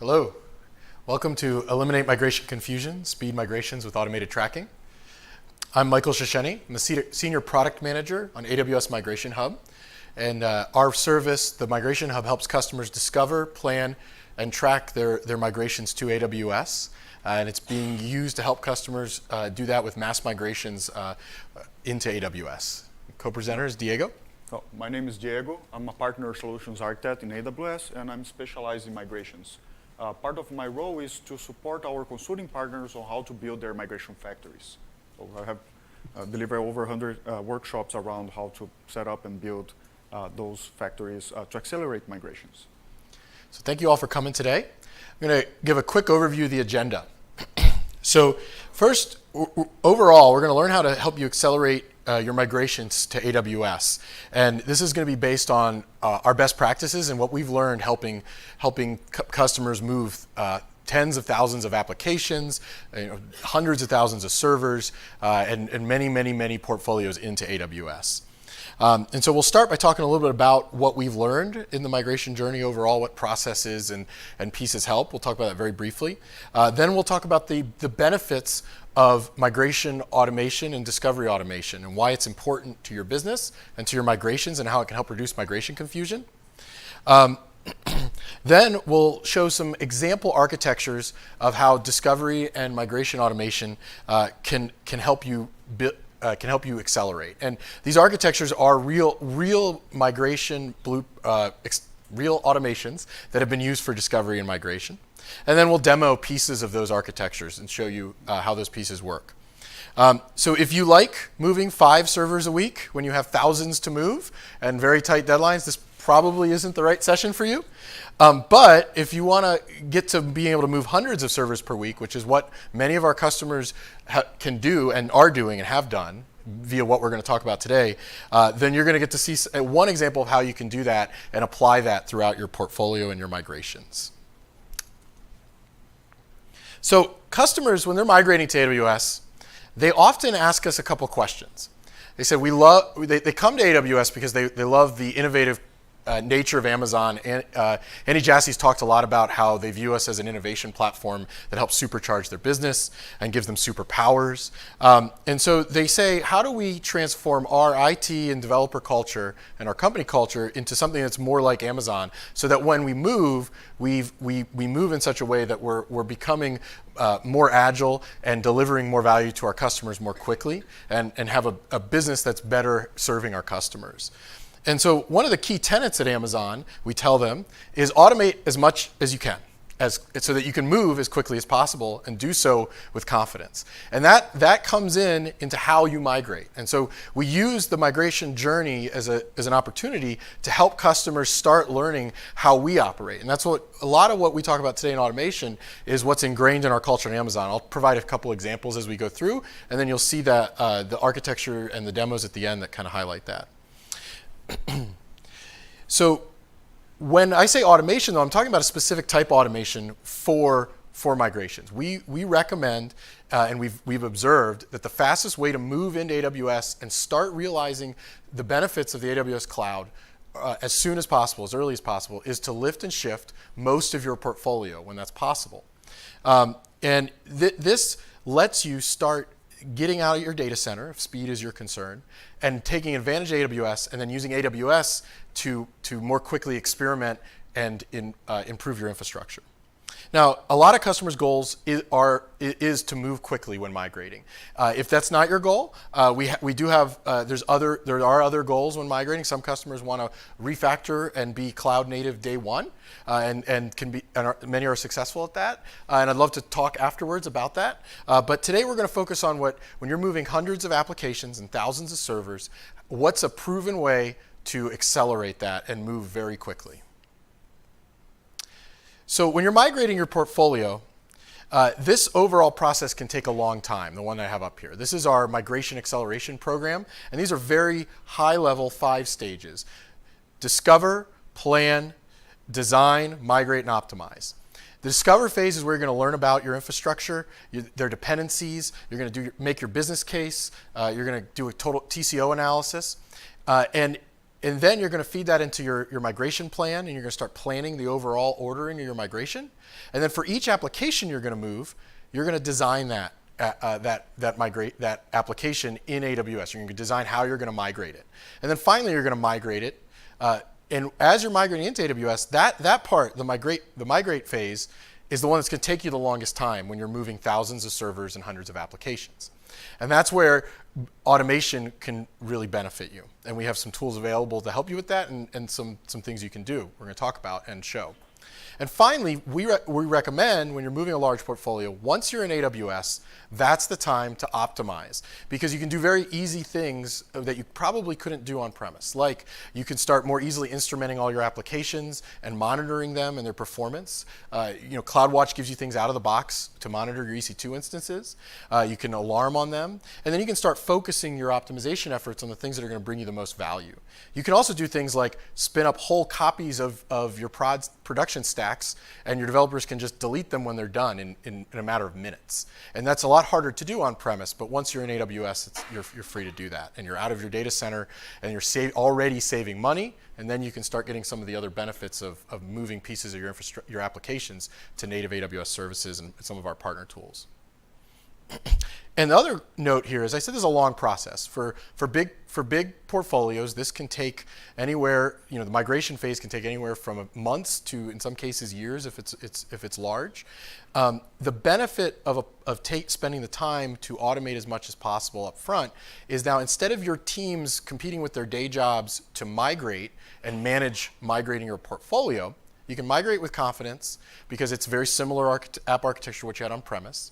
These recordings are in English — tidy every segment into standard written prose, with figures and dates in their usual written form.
Hello. Welcome to Eliminate Migration Confusion, Speed Migrations with Automated Tracking. I'm Michael Shosheni. I'm a Senior Product Manager on AWS Migration Hub. And our service, the Migration Hub, helps customers discover, plan, and track their migrations to AWS. And it's being used to help customers do that with mass migrations into AWS. Co-presenter is Diego. My name is Diego. I'm a Partner Solutions Architect in AWS, and I'm specialized in migrations. Part of my role is to support our consulting partners on how to build their migration factories. So I have delivered over 100 workshops around how to set up and build those factories to accelerate migrations. So thank you all for coming today. I'm going to give a quick overview of the agenda. So first, overall, we're going to learn how to help you accelerate your migrations to AWS. And this is going to be based on our best practices and what we've learned helping customers move tens of thousands of applications, hundreds of thousands of servers, and many portfolios into AWS. And so we'll start by talking a little bit about what we've learned in the migration journey overall, what processes and pieces help. We'll talk about that very briefly. Then we'll talk about the benefits of migration automation and discovery automation and why it's important to your business and to your migrations and how it can help reduce migration confusion. Then we'll show some example architectures of how discovery and migration automation can help you accelerate. And these architectures are real migration real automations that have been used for discovery and migration. And then we'll demo pieces of those architectures and show you how those pieces work. So if you like moving 5 servers a week when you have thousands to move and very tight deadlines, this probably isn't the right session for you. But if you want to get to being able to move hundreds of servers per week, which is what many of our customers can do and are doing and have done via what we're going to talk about today, then you're going to get to see one example of how you can do that and apply that throughout your portfolio and your migrations. So customers, when they're migrating to AWS, they often ask us a couple questions. They said they come to AWS because they love the innovative nature of Amazon. Andy Jassy's talked a lot about how they view us as an innovation platform that helps supercharge their business and gives them superpowers. And so they say, how do we transform our IT and developer culture and our company culture into something that's more like Amazon so that when we move, we move in such a way that we're becoming more agile and delivering more value to our customers more quickly and have a business that's better serving our customers. And so one of the key tenets at Amazon, we tell them, is automate as much as you can, so that you can move as quickly as possible and do so with confidence. And that comes into how you migrate. And so we use the migration journey as an opportunity to help customers start learning how we operate. And that's what a lot of what we talk about today in automation is what's ingrained in our culture at Amazon. I'll provide a couple examples as we go through, and then you'll see that the architecture and the demos at the end that kind of highlight that. So when I say automation, though, I'm talking about a specific type of automation for migrations. We recommend, and we've observed, that the fastest way to move into AWS and start realizing the benefits of the AWS cloud as soon as possible, as early as possible, is to lift and shift most of your portfolio when that's possible. And this lets you start getting out of your data center, if speed is your concern, and taking advantage of AWS, and then using AWS to more quickly experiment and improve your infrastructure. Now, a lot of customers' goals is to move quickly when migrating. If that's not your goal, we do have there are other goals when migrating. Some customers want to refactor and be cloud native day one, and many are successful at that. And I'd love to talk afterwards about that. But today we're going to focus on when you're moving hundreds of applications and thousands of servers, what's a proven way to accelerate that and move very quickly. So when you're migrating your portfolio, this overall process can take a long time, the one I have up here. This is our migration acceleration program, and these are very high-level 5 stages. Discover, plan, design, migrate, and optimize. The discover phase is where you're going to learn about your infrastructure, their dependencies, you're going to make your business case, you're going to do a total TCO analysis, and And then you're going to feed that into your migration plan, and you're going to start planning the overall ordering of your migration. And then for each application you're going to move, you're going to design that application in AWS. You're going to design how you're going to migrate it. And then finally you're going to migrate it. And as you're migrating into AWS, that part, the migrate phase, is the one that's going to take you the longest time when you're moving thousands of servers and hundreds of applications. And that's where automation can really benefit you. And we have some tools available to help you with that, and some things you can do we're going to talk about and show. And finally, we recommend when you're moving a large portfolio, once you're in AWS, that's the time to optimize, because you can do very easy things that you probably couldn't do on premise. Like you can start more easily instrumenting all your applications and monitoring them and their performance. CloudWatch gives you things out of the box to monitor your EC2 instances. You can alarm on them, and then you can start focusing your optimization efforts on the things that are going to bring you the most value. You can also do things like spin up whole copies of your production stacks, and your developers can just delete them when they're done in a matter of minutes. And that's a lot harder to do on premise, but once you're in AWS, you're free to do that. And you're out of your data center, and you're already saving money, and then you can start getting some of the other benefits of moving pieces of your applications to native AWS services and some of our partner tools. And the other note here is, I said this is a long process. For big portfolios, this can take anywhere, the migration phase can take anywhere from months to, in some cases, years if it's large. The benefit of spending the time to automate as much as possible up front is now, instead of your teams competing with their day jobs to migrate and manage migrating your portfolio, you can migrate with confidence because it's very similar app architecture to what you had on premise.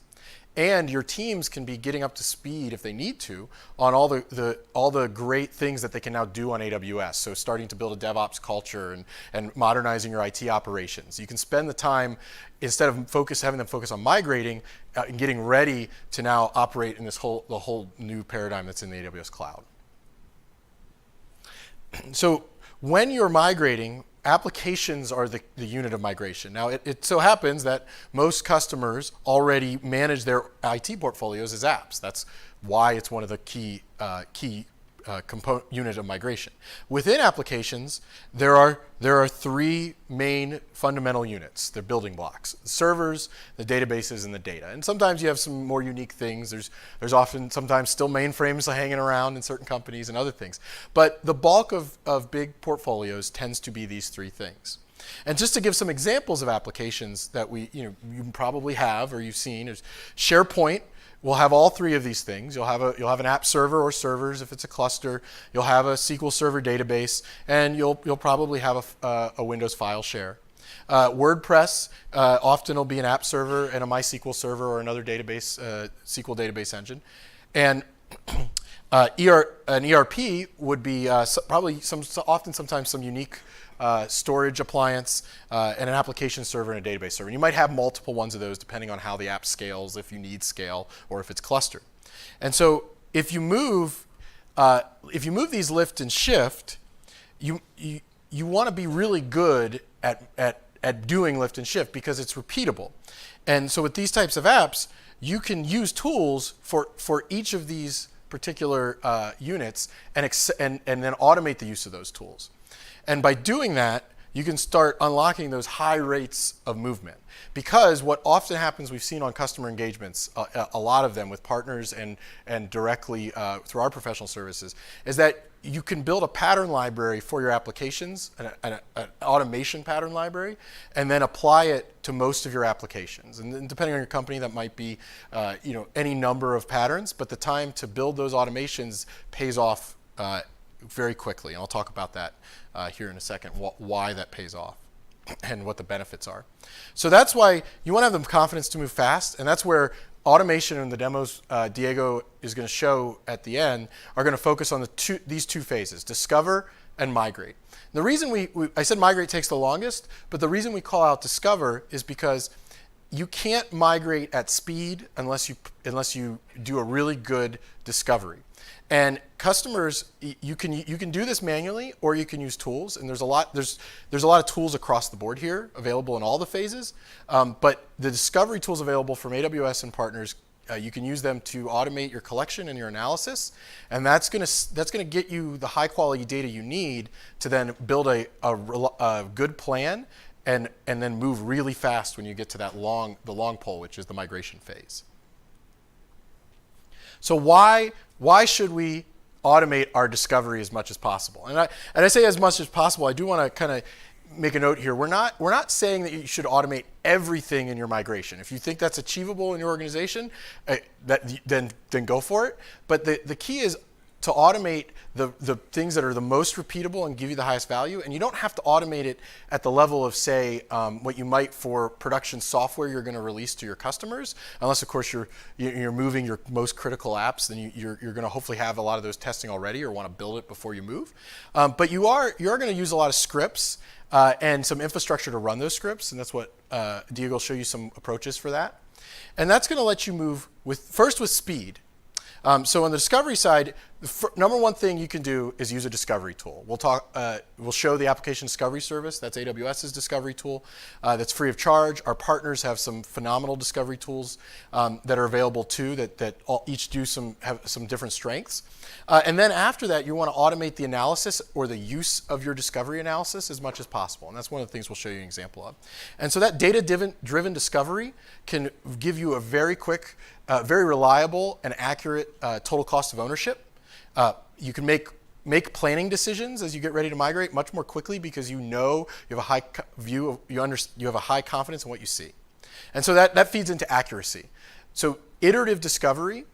And your teams can be getting up to speed, if they need to, on all the great things that they can now do on AWS. So starting to build a DevOps culture and modernizing your IT operations. You can spend the time, instead of having them focus on migrating, and getting ready to now operate in the whole new paradigm that's in the AWS cloud. So when you're migrating, applications are the unit of migration. Now, it so happens that most customers already manage their IT portfolios as apps. That's why it's one of the key component unit of migration. Within applications, there are three main fundamental units. They're building blocks: the servers, the databases, and the data. And sometimes you have some more unique things. There's often sometimes still mainframes hanging around in certain companies and other things. But the bulk of big portfolios tends to be these three things. And just to give some examples of applications that you probably have or you've seen, is SharePoint. We'll have all three of these things. You'll have an app server or servers if it's a cluster. You'll have a SQL Server database, and you'll probably have a Windows file share. WordPress often will be an app server and a MySQL server or another database, SQL database engine. And an ERP would be probably sometimes some unique storage appliance, and an application server and a database server. And you might have multiple ones of those depending on how the app scales, if you need scale, or if it's clustered. And so if you move these lift and shift, you want to be really good at doing lift and shift because it's repeatable. And so with these types of apps, you can use tools for each of these particular units and then automate the use of those tools. And by doing that, you can start unlocking those high rates of movement. Because what often happens, we've seen on customer engagements, a lot of them with partners and directly through our professional services, is that you can build a pattern library for your applications, an automation pattern library, and then apply it to most of your applications. And then depending on your company, that might be any number of patterns, but the time to build those automations pays off very quickly. And I'll talk about that here in a second, why that pays off and what the benefits are. So that's why you want to have the confidence to move fast, and that's where automation and the demos Diego is going to show at the end are going to focus on these two phases: discover and migrate. The reason I said migrate takes the longest, but the reason we call out discover is because you can't migrate at speed unless you do a really good discovery. And customers, you can do this manually, or you can use tools. And there's a lot of tools across the board here available in all the phases. But the discovery tools available from AWS and partners You can use them to automate your collection and your analysis, and that's going to get you the high quality data you need to then build a good plan and then move really fast when you get to the long pole, which is the migration phase. So why should we automate our discovery as much as possible? And I say as much as possible. I do want to kind of make a note here. We're not saying that you should automate everything in your migration. If you think that's achievable in your organization, then go for it. But the key is to automate the things that are the most repeatable and give you the highest value. And you don't have to automate it at the level of, say, what you might for production software you're going to release to your customers, unless, of course, you're moving your most critical apps. Then you're going to hopefully have a lot of those testing already or want to build it before you move. But you are going to use a lot of scripts and some infrastructure to run those scripts, and that's what Diego will show you some approaches for that. And that's going to let you move first with speed. So on the discovery side, the number one thing you can do is use a discovery tool. We'll show the application discovery service. That's AWS's discovery tool. That's free of charge. Our partners have some phenomenal discovery tools that are available too. That each have some different strengths. And then after that, you want to automate the analysis or the use of your discovery analysis as much as possible. And that's one of the things we'll show you an example of. And so that data-driven discovery can give you a very quick, very reliable and accurate total cost of ownership. You can make planning decisions as you get ready to migrate much more quickly because you have a high view, you have a high confidence in what you see. And so that feeds into accuracy. So iterative discovery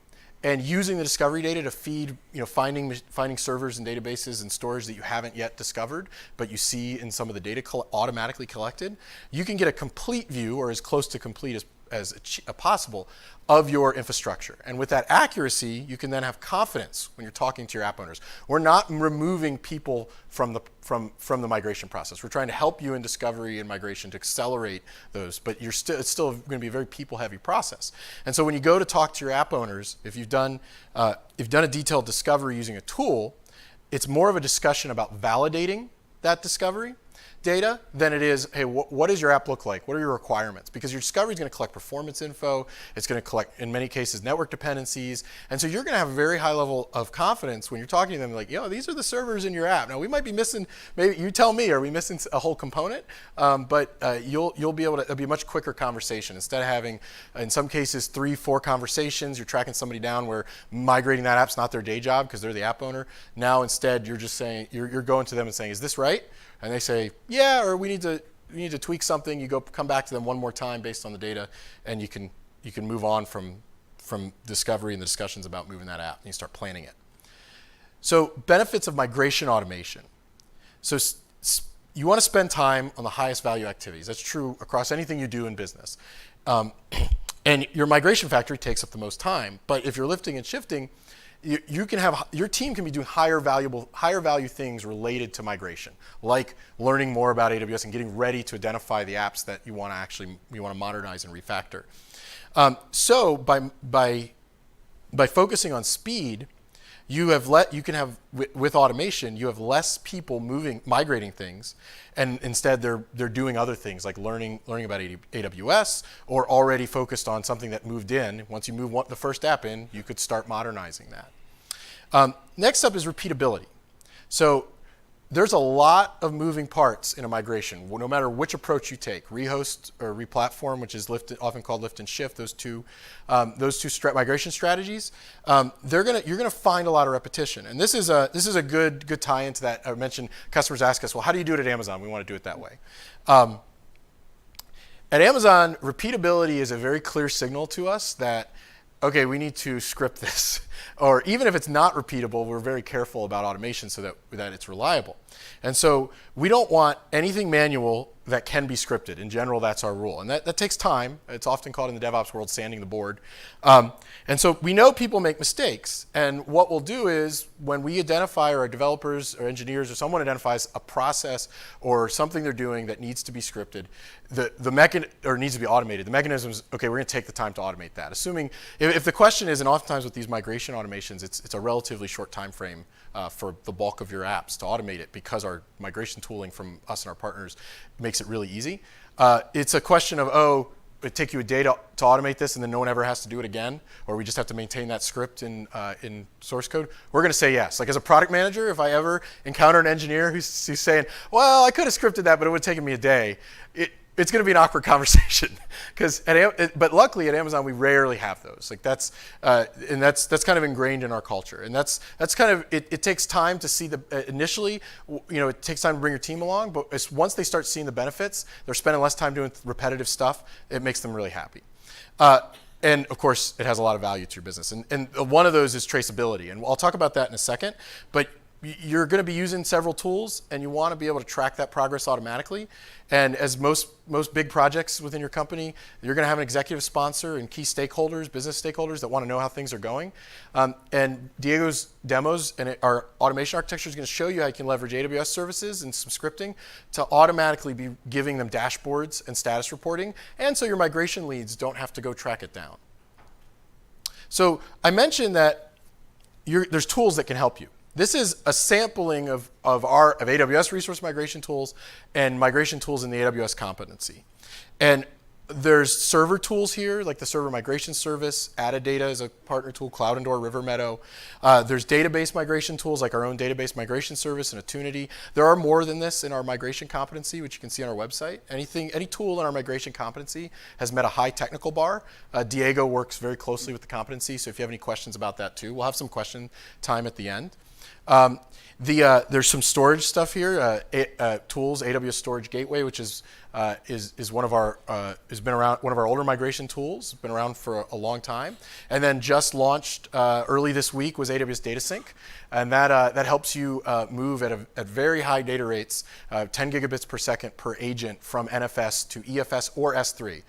and using the discovery data to feed, finding servers and databases and storage that you haven't yet discovered, but you see in some of the data automatically collected, you can get a complete view, or as close to complete as possible, of your infrastructure. And with that accuracy, you can then have confidence when you're talking to your app owners. We're not removing people from the migration process. We're trying to help you in discovery and migration to accelerate those, but it's still going to be a very people-heavy process. And so when you go to talk to your app owners, if you've done a detailed discovery using a tool, it's more of a discussion about validating that discovery data than it is, hey, what does your app look like? What are your requirements? Because your discovery is going to collect performance info. It's going to collect, in many cases, network dependencies. And so you're going to have a very high level of confidence when you're talking to them, like, these are the servers in your app. Now, we might be missing, maybe you tell me, are we missing a whole component? But you'll be able to, it'll be a much quicker conversation. Instead of having, in some cases, 3-4 conversations, you're tracking somebody down where migrating that app's not their day job because they're the app owner. Now, instead, you're just saying, you're going to them and saying, is this right? And they say, yeah, or we need to tweak something. You come back to them one more time based on the data, and you can move on from discovery and the discussions about moving that app, and you start planning it. So benefits of migration automation. So you want to spend time on the highest value activities. That's true across anything you do in business. And your migration factory takes up the most time. But if you're lifting and shifting, your team can be doing higher value things related to migration, like learning more about AWS and getting ready to identify the apps that you want to modernize and refactor. So by focusing on speed, with automation, you have less people migrating things, and instead they're doing other things like learning about AWS, or already focused on something that moved in. Once you move the first app in, you could start modernizing that. Next up is repeatability. So there's a lot of moving parts in a migration, no matter which approach you take. Rehost or replatform, which is often called lift and shift, those two migration strategies, you're gonna find a lot of repetition. And this is a good tie into that. I mentioned customers ask us, well, how do you do it at Amazon? We want to do it that way. At Amazon, repeatability is a very clear signal to us that, okay, we need to script this. Or even if it's not repeatable, we're very careful about automation so that it's reliable. And so we don't want anything manual that can be scripted. In general, that's our rule. And that takes time. It's often called in the DevOps world sanding the board. And so we know people make mistakes. And what we'll do is when we identify, or our developers or engineers or someone identifies a process or something they're doing that needs to be scripted, or needs to be automated, the mechanism is, okay, we're going to take the time to automate that. Assuming, if the question is, and oftentimes with these migration automations, it's a relatively short time frame for the bulk of your apps to automate it, because our migration tooling from us and our partners makes it really easy. It's a question of, it take you a day to automate this and then no one ever has to do it again, or we just have to maintain that script in source code? We're going to say yes. Like as a product manager, if I ever encounter an engineer who's saying, well, I could have scripted that, but it would have taken me a day, it's going to be an awkward conversation. But luckily at Amazon, we rarely have those. Like that's kind of ingrained in our culture. And that's kind of, it takes time to see initially, it takes time to bring your team along, but once they start seeing the benefits, they're spending less time doing repetitive stuff, it makes them really happy. And of course, it has a lot of value to your business. And one of those is traceability. And I'll talk about that in a second, but you're going to be using several tools and you want to be able to track that progress automatically. And as most big projects within your company, you're going to have an executive sponsor and key stakeholders, business stakeholders that want to know how things are going. And Diego's demos and our automation architecture is going to show you how you can leverage AWS services and some scripting to automatically be giving them dashboards and status reporting. And so your migration leads don't have to go track it down. So I mentioned that there's tools that can help you. This is a sampling of AWS resource migration tools and migration tools in the AWS competency. And there's server tools here, like the server migration service. Addadata is a partner tool, Cloud Endor, River Meadow. There's database migration tools like our own database migration service and Attunity. There are more than this in our migration competency, which you can see on our website. Any tool in our migration competency has met a high technical bar. Diego works very closely with the competency, so if you have any questions about that too, we'll have some question time at the end. There's some storage stuff here. Tools, AWS Storage Gateway, which is one of our has been around, one of our older migration tools. Been around for a long time, and then just launched early this week was AWS Data Sync, and that helps you move at very high data rates, 10 gigabits per second per agent from NFS to EFS or S3.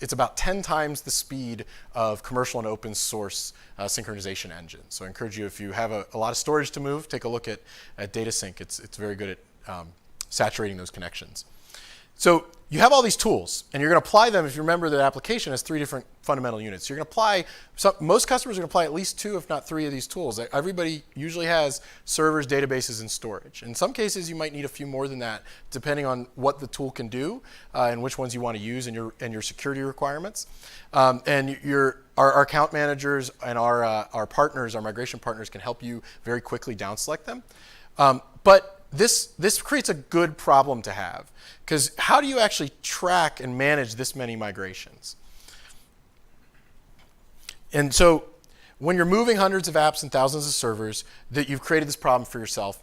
It's about 10 times the speed of commercial and open source synchronization engines. So I encourage you, if you have a lot of storage to move, take a look at Data Sync. It's very good at saturating those connections. So you have all these tools, and you're going to apply them. If you remember, the application has 3 different fundamental units. You're going to apply, most customers are going to apply at least 2, if not 3 of these tools. Everybody usually has servers, databases, and storage. In some cases, you might need a few more than that, depending on what the tool can do and which ones you want to use and your security requirements. And our account managers and our partners, our migration partners, can help you very quickly down select them. But this creates a good problem to have, because how do you actually track and manage this many migrations? And so when you're moving hundreds of apps and thousands of servers, that you've created this problem for yourself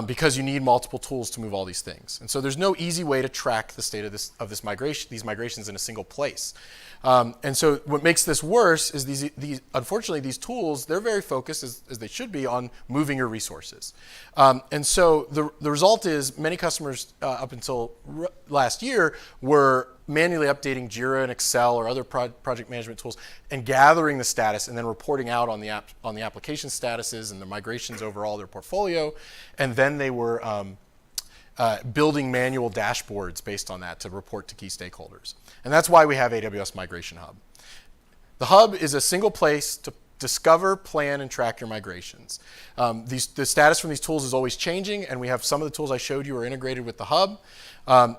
because you need multiple tools to move all these things. And so there's no easy way to track the state of these migrations in a single place. And so what makes this worse is unfortunately these tools, they're very focused, as they should be, on moving your resources. And so the result is many customers up until last year were manually updating Jira and Excel or other project management tools and gathering the status and then reporting out on the application statuses and the migrations overall, their portfolio. And then they were building manual dashboards based on that to report to key stakeholders. And that's why we have AWS Migration Hub. The hub is a single place to discover, plan, and track your migrations. The status from these tools is always changing, and we have some of the tools I showed you are integrated with the hub.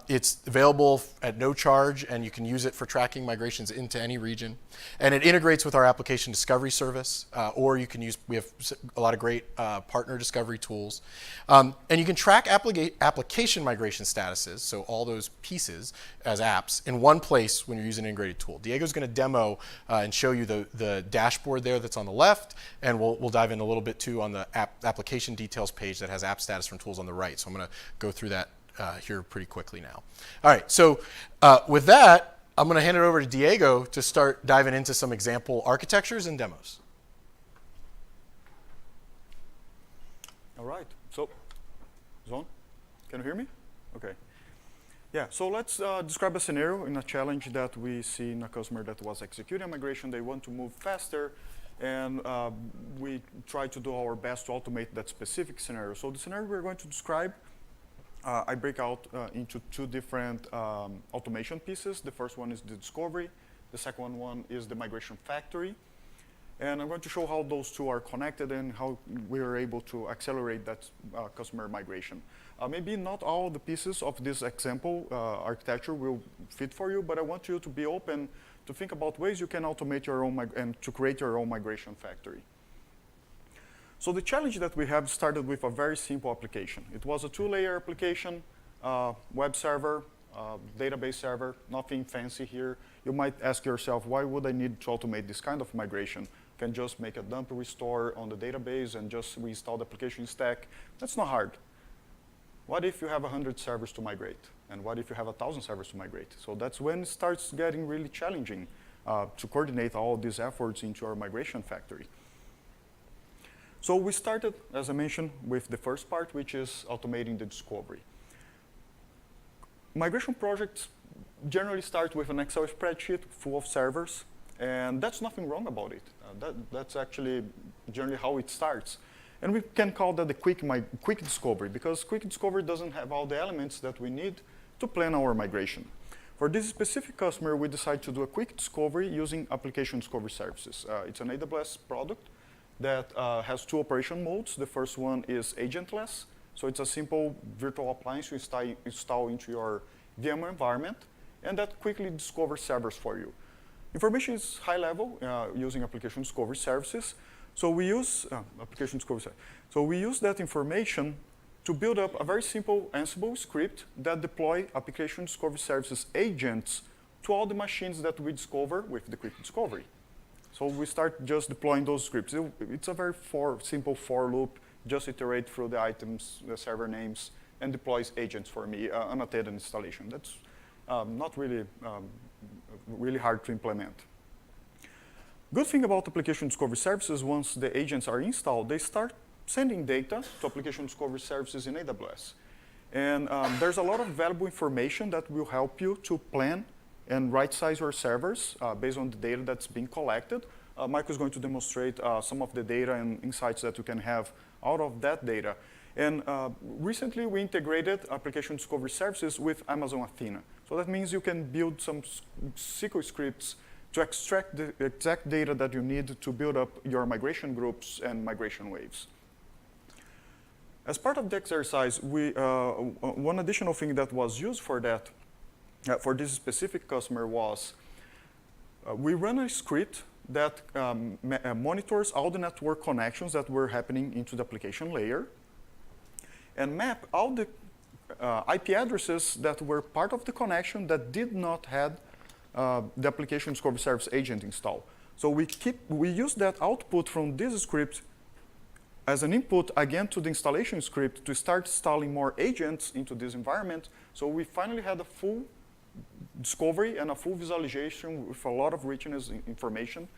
It's available at no charge, and you can use it for tracking migrations into any region. And it integrates with our application discovery service, or you can use, we have a lot of great partner discovery tools. And you can track application migration statuses, so all those pieces as apps, in one place when you're using an integrated tool. Diego's going to demo and show you the dashboard there that's on the left, and we'll dive in a little bit too on the application details page that has app status from tools on the right. So I'm going to go through that here pretty quickly now. All right, so with that, I'm going to hand it over to Diego to start diving into some example architectures and demos. All right, so, Zon, can you hear me? Okay. Yeah, so let's describe a scenario in a challenge that we see in a customer that was executing a migration. They want to move faster, and we try to do our best to automate that specific scenario. So the scenario we're going to describe, I break out into 2 different automation pieces. The first one is the discovery. The second one is the migration factory. And I'm going to show how those 2 are connected and how we are able to accelerate that customer migration. Maybe not all the pieces of this example architecture will fit for you, but I want you to be open to think about ways you can automate your own and to create your own migration factory. So the challenge that we have started with a very simple application. It was a 2-layer application, web server, database server, nothing fancy here. You might ask yourself, why would I need to automate this kind of migration? Can just make a dump restore on the database and just reinstall the application stack. That's not hard. What if you have 100 servers to migrate? And what if you have 1,000 servers to migrate? So that's when it starts getting really challenging to coordinate all these efforts into our migration factory. So we started, as I mentioned, with the first part, which is automating the discovery. Migration projects generally start with an Excel spreadsheet full of servers, and that's nothing wrong about it. That's actually generally how it starts. And we can call that the quick discovery, because quick discovery doesn't have all the elements that we need to plan our migration. For this specific customer, we decided to do a quick discovery using application discovery services. It's an AWS product that has 2 operation modes. The first one is agentless. So it's a simple virtual appliance you install into your VM environment, and that quickly discovers servers for you. Information is high level using application discovery services. So we use So we use that information to build up a very simple Ansible script that deploy application discovery services agents to all the machines that we discover with the quick discovery. So we start just deploying those scripts. It's a very simple for loop, just iterate through the items, the server names, and deploys agents for me, annotated installation. That's not really, really hard to implement. Good thing about application discovery services, once the agents are installed, they start sending data to application discovery services in AWS. And there's a lot of valuable information that will help you to plan and right-size your servers based on the data that's being collected. Michael is going to demonstrate some of the data and insights that you can have out of that data. And recently, we integrated application discovery services with Amazon Athena. So that means you can build some SQL scripts to extract the exact data that you need to build up your migration groups and migration waves. As part of the exercise, one additional thing that was used for that, for this specific customer was, we run a script that monitors all the network connections that were happening into the application layer and map all the IP addresses that were part of the connection that did not have the application discovery service agent installed. So we use that output from this script as an input again to the installation script to start installing more agents into this environment. So we finally had a full discovery and a full visualization with a lot of richness information,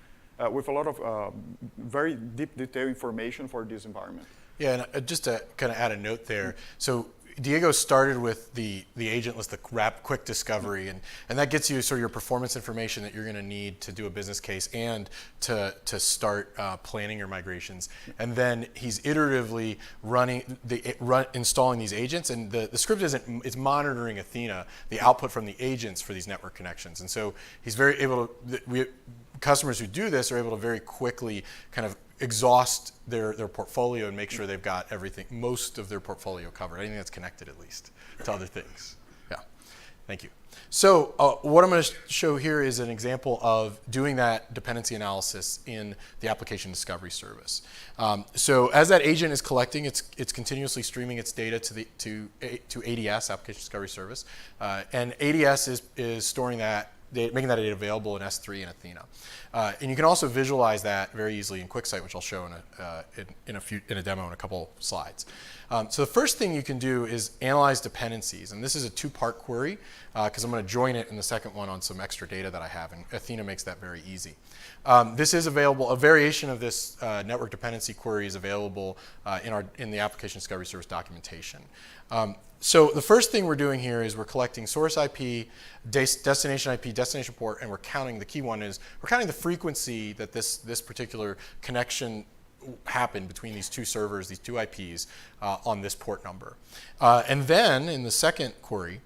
with a lot of very deep detail information for this environment. Yeah, and just to kind of add a note there. So Diego started with the agentless, the quick discovery, and that gets you sort of your performance information that you're going to need to do a business case and to start planning your migrations. And then he's iteratively installing these agents, and the script is monitoring Athena, the output from the agents for these network connections. And so he's very able to, customers who do this are able to very quickly kind of exhaust their portfolio and make sure they've got everything, most of their portfolio covered, anything that's connected at least to other things. Yeah, thank you. So what I'm going to show here is an example of doing that dependency analysis in the application discovery service. So as that agent is collecting, it's continuously streaming its data to ADS, Application Discovery Service, and ADS is storing that, making that data available in S3 and Athena. And you can also visualize that very easily in QuickSight, which I'll show in a demo in a couple slides. So the first thing you can do is analyze dependencies. And this is a 2-part query, because I'm going to join it in the second one on some extra data that I have. And Athena makes that very easy. This is available, a variation of this network dependency query is available in the Application Discovery Service documentation. So the first thing we're doing here is we're collecting source IP, destination IP, destination port, and we're counting, the key one is, we're counting the frequency that this particular connection happened between these 2 servers, these 2 IPs, on this port number. And then in the second query,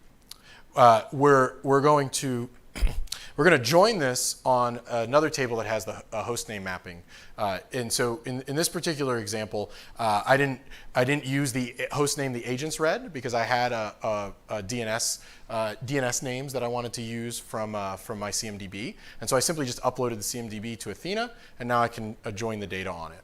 we're going to We're going to join this on another table that has the host name mapping. And so in this particular example, I didn't use the host name the agents read because I had a DNS names that I wanted to use from my CMDB. And so I simply just uploaded the CMDB to Athena, and now I can join the data on it.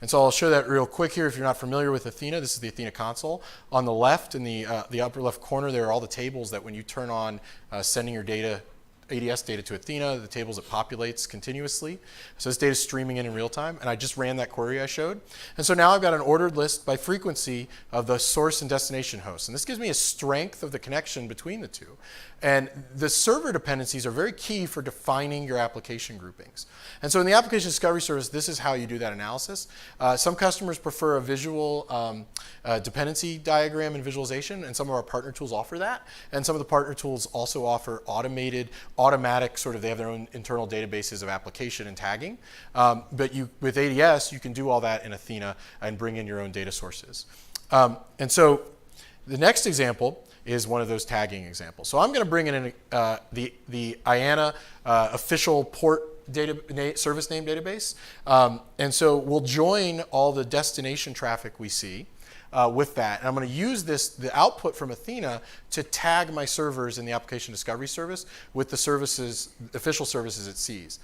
And so I'll show that real quick here. If you're not familiar with Athena, this is the Athena console. On the left, in the upper left corner, there are all the tables that when you turn on sending your data, ADS data to Athena, the tables it populates continuously. So this data is streaming in real time, and I just ran that query I showed. And so now I've got an ordered list by frequency of the source and destination hosts. And this gives me a strength of the connection between the two. And the server dependencies are very key for defining your application groupings. And so in the application discovery service, this is how you do that analysis. Some customers prefer a visual dependency diagram and visualization, and some of our partner tools offer that. And some of the partner tools also offer automatic sort of, they have their own internal databases of application and tagging. But with ADS, you can do all that in Athena and bring in your own data sources. And so the next example is one of those tagging examples. So I'm going to bring in the IANA official port service name database. And so we'll join all the destination traffic we see with that. And I'm going to use the output from Athena to tag my servers in the application discovery service with the official services it sees.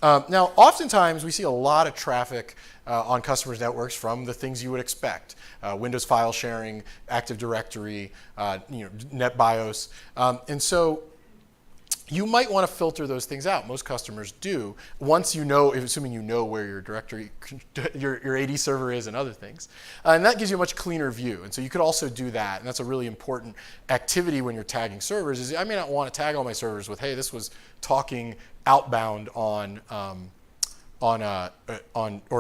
Now, oftentimes we see a lot of traffic on customers' networks from the things you would expect: Windows file sharing, Active Directory, NetBIOS, and so you might want to filter those things out. Most customers do, once you know, assuming you know where your directory, your AD server is and other things. And that gives you a much cleaner view. And so you could also do that. And that's a really important activity when you're tagging servers. Is I may not want to tag all my servers with, hey, this was talking outbound or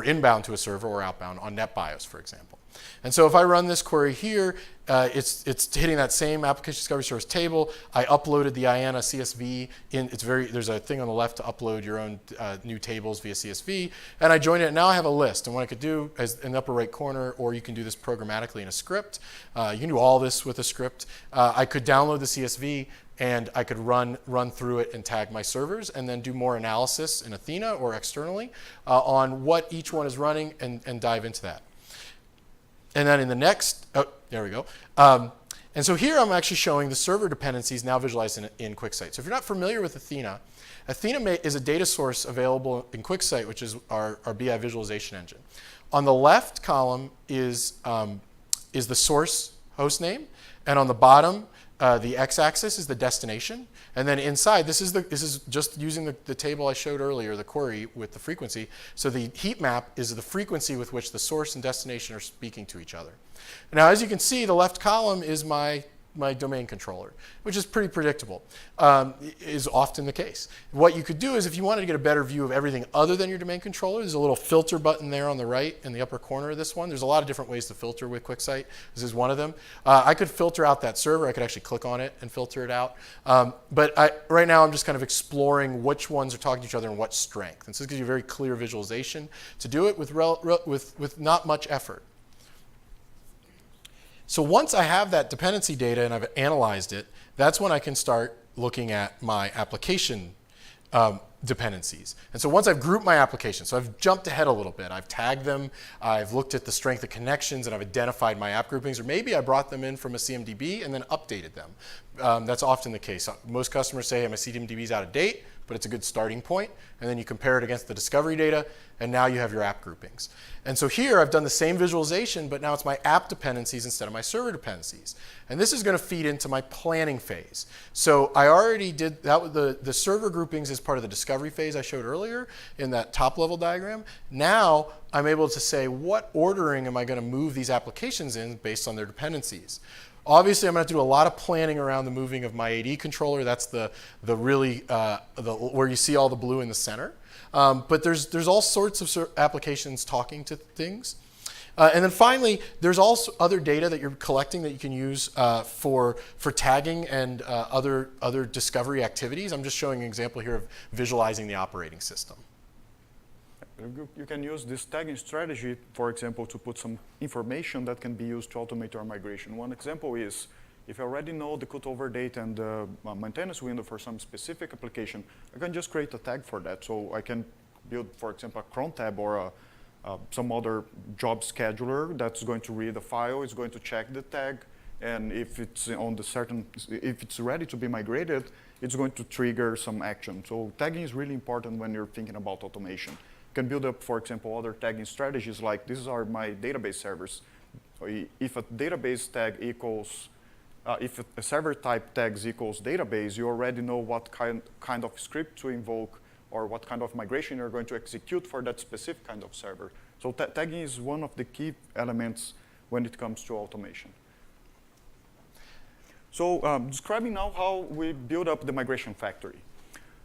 inbound to a server, or outbound on NetBIOS, for example. And so if I run this query here, it's hitting that same application discovery service table. I uploaded the IANA CSV in. There's a thing on the left to upload your own new tables via CSV, and I joined it. Now I have a list, and what I could do is in the upper right corner, or you can do this programmatically in a script. You can do all this with a script. I could download the CSV, and I could run through it and tag my servers, and then do more analysis in Athena or externally on what each one is running, and dive into that. And then in the next, there we go. And so here I'm actually showing the server dependencies now visualized in QuickSight. So if you're not familiar with Athena, Athena is a data source available in QuickSight, which is our BI visualization engine. On the left column is the source host name, and on the bottom, the x-axis is the destination, and then inside, this is just using the table I showed earlier, the query with the frequency. So the heat map is the frequency with which the source and destination are speaking to each other. Now, as you can see, the left column is my domain controller, which is pretty predictable, is often the case. What you could do is, if you wanted to get a better view of everything other than your domain controller, there's a little filter button there on the right in the upper corner of this one. There's a lot of different ways to filter with QuickSight. This is one of them. I could filter out that server. I could actually click on it and filter it out. But right now I'm just kind of exploring which ones are talking to each other and what strength. And so this gives you a very clear visualization to do it with not much effort. So once I have that dependency data and I've analyzed it, that's when I can start looking at my application dependencies. And so once I've grouped my applications, so I've jumped ahead a little bit. I've tagged them, I've looked at the strength of connections, and I've identified my app groupings, or maybe I brought them in from a CMDB and then updated them. That's often the case. Most customers say, hey, my CMDB is out of date, but it's a good starting point. And then you compare it against the discovery data, and now you have your app groupings. And so here I've done the same visualization, but now it's my app dependencies instead of my server dependencies. And this is going to feed into my planning phase. So I already did that. The server groupings is part of the discovery phase I showed earlier in that top level diagram. Now I'm able to say, what ordering am I going to move these applications in based on their dependencies? Obviously, I'm going to do a lot of planning around the moving of my AD controller. That's the where you see all the blue in the center. But there's all sorts of applications talking to things. And then finally, there's also other data that you're collecting that you can use for tagging and other discovery activities. I'm just showing an example here of visualizing the operating system. You can use this tagging strategy, for example, to put some information that can be used to automate your migration. One example is If I already know the cutover date and the maintenance window for some specific application, I can just create a tag for that. So I can build, for example, a cron tab or some other job scheduler that's going to read the file, it's going to check the tag, and if it's if it's ready to be migrated, it's going to trigger some action. So tagging is really important when you're thinking about automation. You can build up, for example, other tagging strategies like these are my database servers. If a database tag equals, if a server type tags equals database, you already know what kind of script to invoke or what kind of migration you're going to execute for that specific kind of server. So tagging is one of the key elements when it comes to automation. So describing now how we build up the migration factory.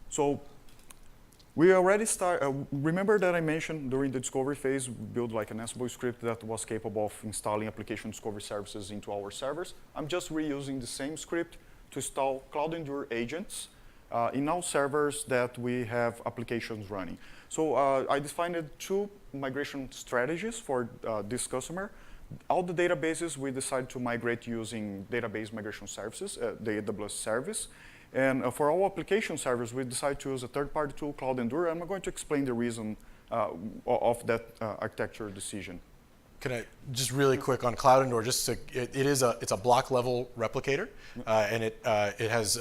So we already remember that I mentioned during the discovery phase, we built like an Ansible script that was capable of installing application discovery services into our servers. I'm just reusing the same script to install Cloud Endure agents in all servers that we have applications running. So I defined 2 migration strategies for this customer. All the databases we decided to migrate using database migration services, the AWS service. And for all application servers, we decided to use a third-party tool, Cloud Endure, and I'm going to explain the reason of that architecture decision. Can I just really quick on Cloud Endure? Just to, it's a block level replicator, and it has.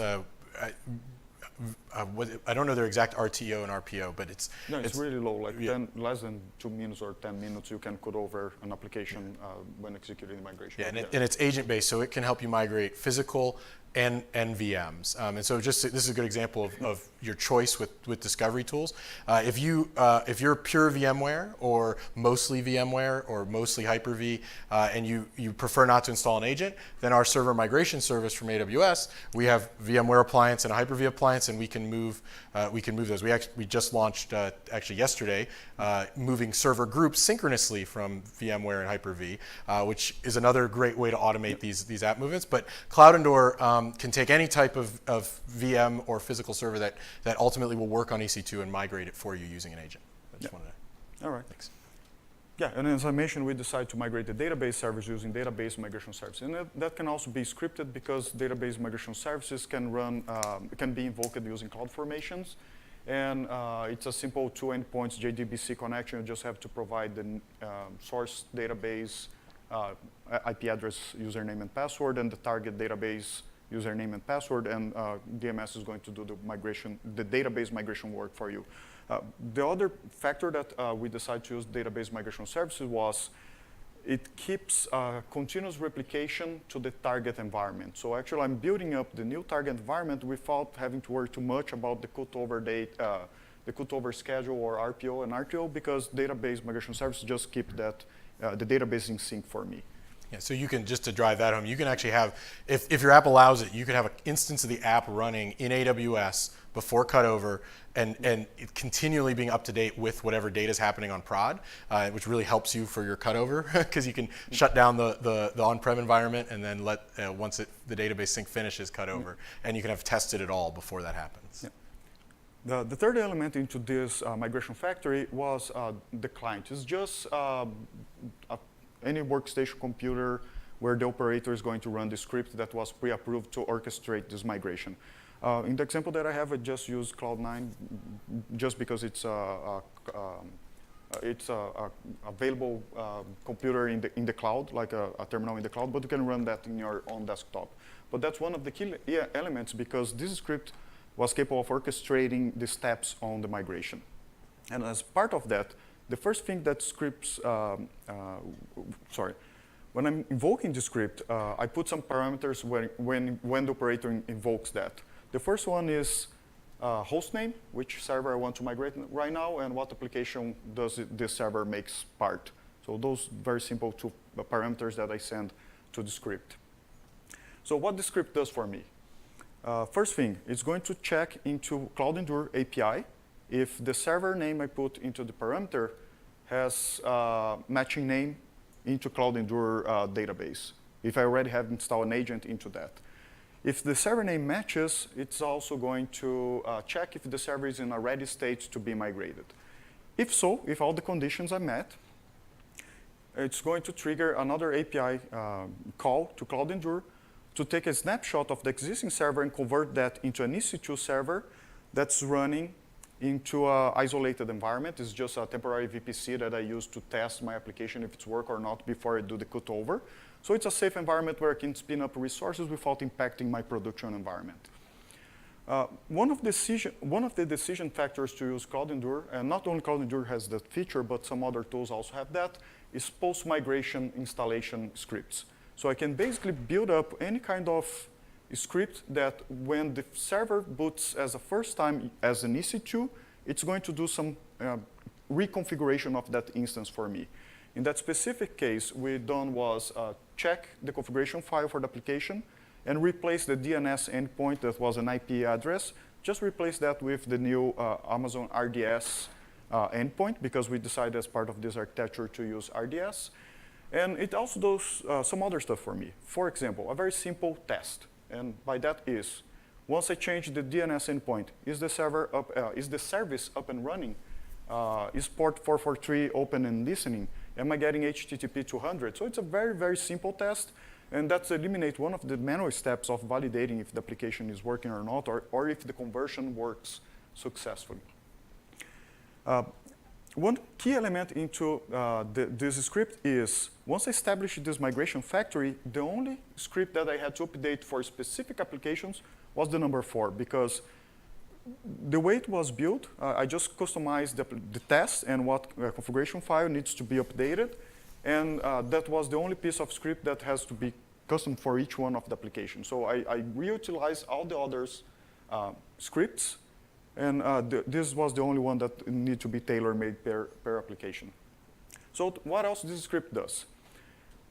I don't know their exact RTO and RPO, but it's really low, like less than 2 minutes or 10 minutes. You can code over an application when executing the migration. Yeah, and it's agent based, so it can help you migrate physical and VMs. And so this is a good example of your choice with discovery tools. If you're pure VMware or mostly VMware or mostly Hyper-V, and you prefer not to install an agent, then our server migration service from AWS, we have VMware appliance and a Hyper-V appliance, and we can move those. We just launched actually yesterday, moving server groups synchronously from VMware and Hyper-V, which is another great way to automate these app movements. But Cloud Endure can take any type of VM or physical server that ultimately will work on EC2 and migrate it for you using an agent. I just wanted to. All right. Thanks. Yeah, and as I mentioned, we decided to migrate the database servers using database migration services. And that can also be scripted because database migration services can be invoked using CloudFormations. And it's a simple 2 endpoints JDBC connection. You just have to provide the source database IP address, username, and password, and the target database username and password, and DMS is going to do the database migration work for you. The other factor that we decided to use database migration services was it keeps continuous replication to the target environment. So actually, I'm building up the new target environment without having to worry too much about the cutover date, the cutover schedule, or RPO and RTO, because database migration services just keep that the database in sync for me. Yeah, so you can, just to drive that home, you can actually have, if your app allows it, you can have an instance of the app running in AWS before cutover and it continually being up to date with whatever data is happening on prod, which really helps you for your cutover because you can shut down the on-prem environment and then let, once the database sync finishes, cut over. And you can have tested it all before that happens. Yeah. The third element into this migration factory was the client. It's just any workstation computer where the operator is going to run the script that was pre-approved to orchestrate this migration. In the example that I have, I just use Cloud9 just because it's a available computer in the cloud, like a terminal in the cloud, but you can run that in your own desktop. But that's one of the key elements because this script was capable of orchestrating the steps on the migration. And as part of that, the first thing that when I'm invoking the script, I put some parameters when the operator invokes that. The first one is host name, which server I want to migrate right now, and what application does this server makes part. So those very simple 2 parameters that I send to the script. So what the script does for me. First thing, it's going to check into Cloud Endure API if the server name I put into the parameter has matching name into Cloud Endure database, if I already have installed an agent into that. If the server name matches, it's also going to check if the server is in a ready state to be migrated. If so, if all the conditions are met, it's going to trigger another API call to Cloud Endure to take a snapshot of the existing server and convert that into an EC2 server that's running into an isolated environment. It's just a temporary VPC that I use to test my application if it's work or not before I do the cutover. So it's a safe environment where I can spin up resources without impacting my production environment. One of the decision factors to use Cloud Endure, and not only Cloud Endure has that feature, but some other tools also have that, is post-migration installation scripts. So I can basically build up any kind of script that when the server boots as a first time as an EC2, it's going to do some reconfiguration of that instance for me. In that specific case, we done was check the configuration file for the application and replace the DNS endpoint that was an IP address. Just replace that with the new Amazon RDS endpoint, because we decided as part of this architecture to use RDS. And it also does some other stuff for me. For example, a very simple test. And by that is, once I change the DNS endpoint, is the service up and running? Is port 443 open and listening? Am I getting HTTP 200? So it's a very, very simple test. And that's eliminate one of the manual steps of validating if the application is working or not, or if the conversion works successfully. One key element into this script is, once I established this migration factory, the only script that I had to update for specific applications was the number 4, because the way it was built, I just customized the test and what configuration file needs to be updated. And that was the only piece of script that has to be custom for each one of the applications. So I reutilize all the others scripts, and this was the only one that need to be tailor-made per application. So what else this script does?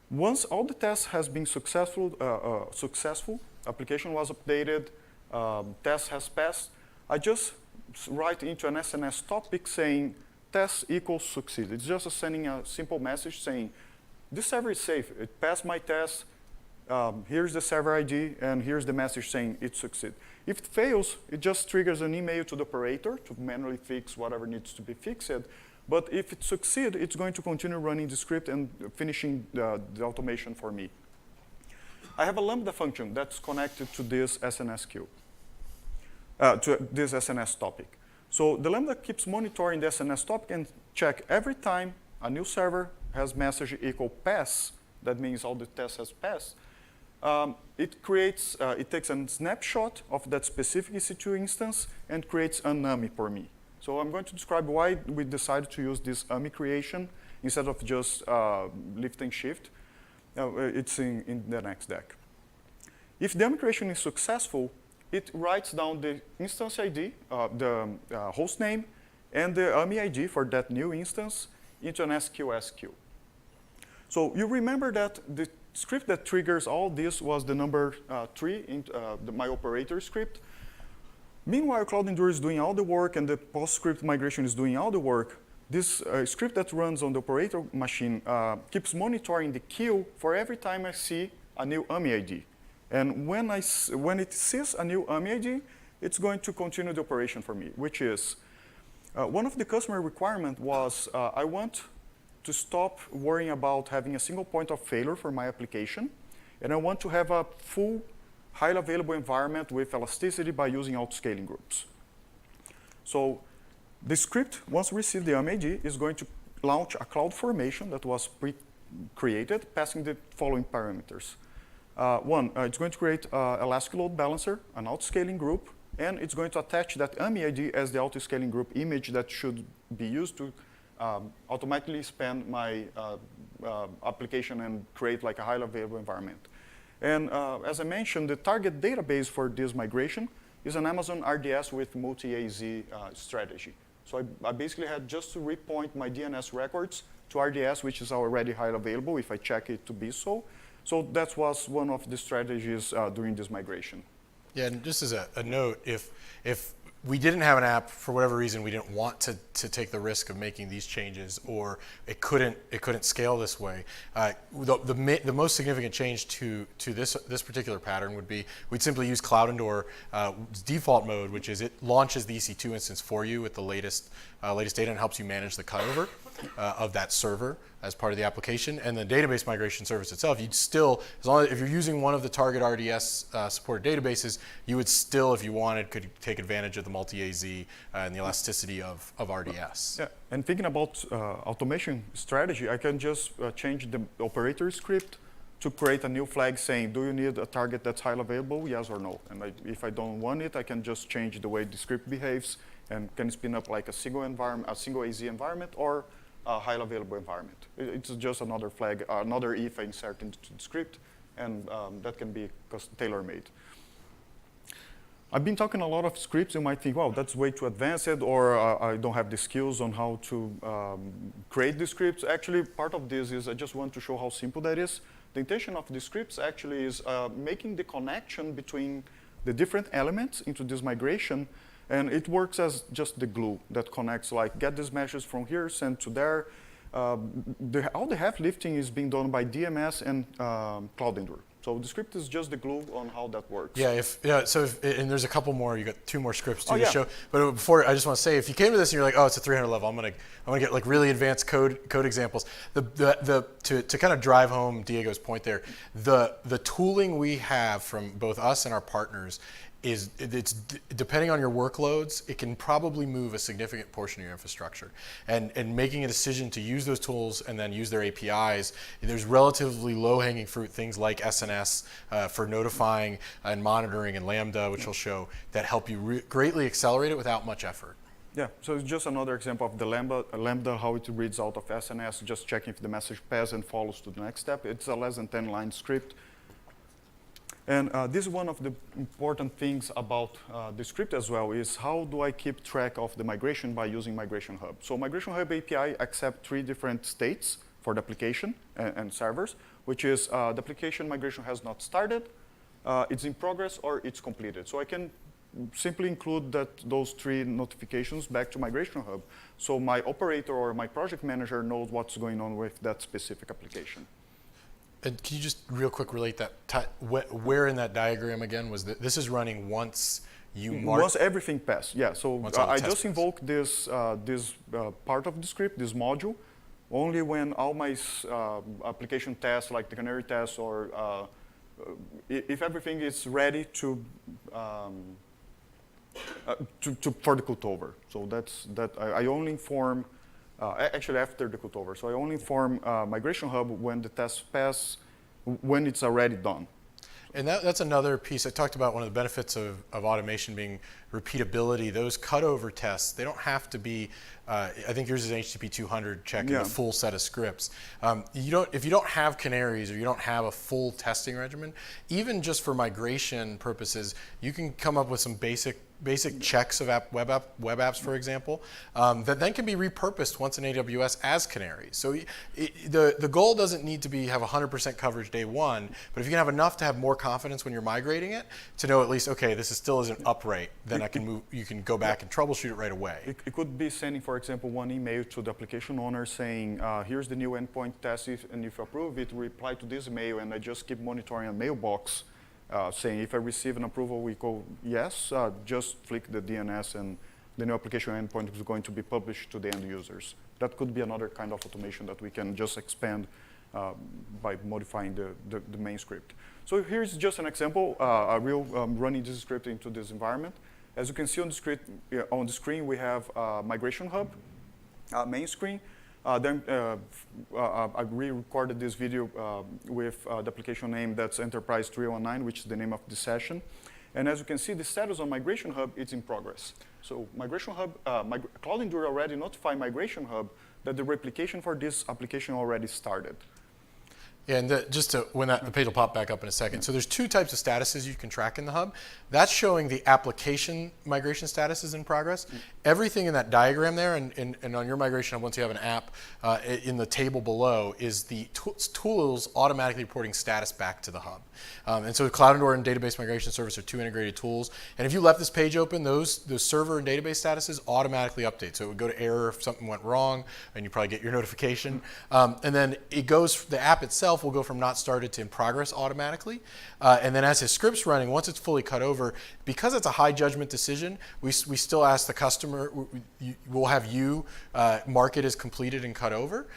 Once all the tests has been successful, application was updated, test has passed, I just write into an SNS topic saying test equals succeed. It's just sending a simple message saying, this server is safe. It passed my test. Here's the server ID, and here's the message saying it succeeded. If it fails, it just triggers an email to the operator to manually fix whatever needs to be fixed. But if it succeeds, it's going to continue running the script and finishing the automation for me. I have a Lambda function that's connected to this SNS queue, to this SNS topic. So the Lambda keeps monitoring the SNS topic and check every time a new server has message equal pass, that means all the tests has passed, it takes a snapshot of that specific EC2 instance and creates an AMI for me. So I'm going to describe why we decided to use this AMI creation instead of just lift and shift. It's in the next deck. If the AMI creation is successful, it writes down the instance ID, the host name, and the AMI ID for that new instance into an SQS queue. So you remember that the script that triggers all this was the number 3, in, my operator script. Meanwhile, Cloud Endure is doing all the work, and the PostScript migration is doing all the work. This script that runs on the operator machine keeps monitoring the queue for every time I see a new AMI ID. And when it sees a new AMI ID, it's going to continue the operation for me, which is, one of the customer requirements was, I want to stop worrying about having a single point of failure for my application, and I want to have a full, highly available environment with elasticity by using auto-scaling groups. So the script, once we receive the AMI ID, is going to launch a cloud formation that was pre-created, passing the following parameters. One, it's going to create an Elastic Load Balancer, an auto-scaling group, and it's going to attach that AMI ID as the auto-scaling group image that should be used to automatically span my application and create like a highly available environment. And as I mentioned, the target database for this migration is an Amazon RDS with multi-AZ strategy. So I basically had just to repoint my DNS records to RDS, which is already highly available if I check it to be so. So that was one of the strategies during this migration. Yeah, and just as a note, if we didn't have an app for whatever reason, we didn't want to take the risk of making these changes, or it couldn't scale this way. The most significant change to this particular pattern would be we'd simply use Cloud Endure default mode, which is it launches the EC2 instance for you with the latest data and helps you manage the cutover. of that server as part of the application, and the database migration service itself, you'd still, as long as if you're using one of the target RDS supported databases, you would still, if you wanted, could take advantage of the multi-AZ and the elasticity of RDS. Yeah, and thinking about automation strategy, I can just change the operator script to create a new flag saying, do you need a target that's highly available, yes or no? And if I don't want it, I can just change the way the script behaves and can spin up like a single environment, a single AZ environment, or a highly available environment. It's just another flag, another if I insert into the script, and that can be tailor-made. I've been talking a lot of scripts. You might think, wow, that's way too advanced, or I don't have the skills on how to create the scripts. Actually, part of this is I just want to show how simple that is. The intention of the scripts actually is making the connection between the different elements into this migration, and it works as just the glue that connects, like get these meshes from here, send to there. All the heavy lifting is being done by DMS and Cloud Endure. So the script is just the glue on how that works. Yeah, and there's a couple more. You got 2 more scripts to yeah. show. But before, I just want to say, if you came to this and you're like, oh, it's a 300 level, I'm gonna get like really advanced code examples. To kind of drive home Diego's point there, the tooling we have from both us and our partners it's depending on your workloads, it can probably move a significant portion of your infrastructure. And making a decision to use those tools and then use their APIs, there's relatively low-hanging fruit, things like SNS for notifying and monitoring, and Lambda, which will show, that help you greatly accelerate it without much effort. Yeah, so it's just another example of the Lambda, how it reads out of SNS, just checking if the message passes and follows to the next step. It's a less than 10-line script. And this is one of the important things about the script as well, is how do I keep track of the migration by using Migration Hub. So Migration Hub API accepts 3 different states for the application and servers, which is the application migration has not started, it's in progress, or it's completed. So I can simply include those 3 notifications back to Migration Hub, so my operator or my project manager knows what's going on with that specific application. And can you just real quick relate that, where in that diagram again was this is running once you mark? Once everything passed, yeah. So I just invoke this part of the script, this module, only when all my application tests, like the canary tests, or if everything is ready for the cutover. So I only inform. Actually, after the cutover. So I only inform Migration Hub when the tests pass, when it's already done. And that's another piece. I talked about one of the benefits of automation being repeatability. Those cutover tests, they don't have to be, I think yours is HTTP 200 checking the full set of scripts. If you don't have canaries or you don't have a full testing regimen, even just for migration purposes, you can come up with some basic checks of web apps, for example, that then can be repurposed once in AWS as canaries. So the goal doesn't need to have 100% coverage day one, but if you can have enough to have more confidence when you're migrating it, to know at least, okay, this still isn't upright, then you can go back and troubleshoot it right away. It could be sending, for example, one email to the application owner saying, here's the new endpoint test, and if you approve it, reply to this email, and I just keep monitoring a mailbox. Saying if I receive an approval, we go yes, just flick the DNS and the new application endpoint is going to be published to the end users. That could be another kind of automation that we can just expand by modifying the main script. So here's just an example. I will running this script into this environment. As you can see on the screen, we have Migration Hub, main screen. Then I re-recorded this video with the application name that's Enterprise 319, which is the name of the session. And as you can see, the status on Migration Hub is in progress. So Migration Hub, Cloud Endure already notified Migration Hub that the replication for this application already started. Yeah, and the page will pop back up in a second. So there's 2 types of statuses you can track in the hub. That's showing the application migration status is in progress. Everything in that diagram there, and on your migration hub, once you have an app, in the table below is the tools automatically reporting status back to the hub. And so Cloud Endure and Database Migration Service are 2 integrated tools. And if you left this page open, those server and database statuses automatically update. So it would go to error if something went wrong, and you probably get your notification. And then the app itself itself will go from not started to in progress automatically. And then as his script's running, once it's fully cut over, because it's a high judgment decision, we still ask the customer, we'll have you mark it as completed and cut over.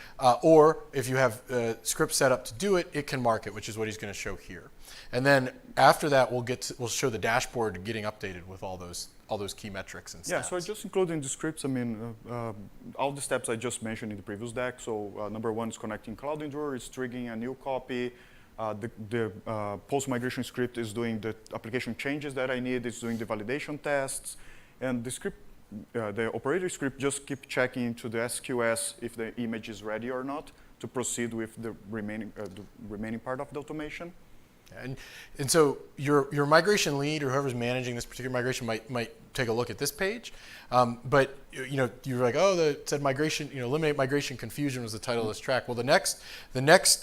Or if you have script set up to do it, it can mark it, which is what he's going to show here. And then after that, we'll show the dashboard getting updated with all those key metrics and stats. Yeah, so I just included in the scripts, I mean, all the steps I just mentioned in the previous deck. So number one is connecting Cloud Endure, it's triggering a new copy. The post-migration script is doing the application changes that I need, it's doing the validation tests. And the script, the operator script just keep checking to the SQS if the image is ready or not to proceed with the remaining part of the automation. And so your migration lead or whoever's managing this particular migration might take a look at this page, but you're like, oh, it said migration, eliminate migration confusion was the title of this track. Well, the next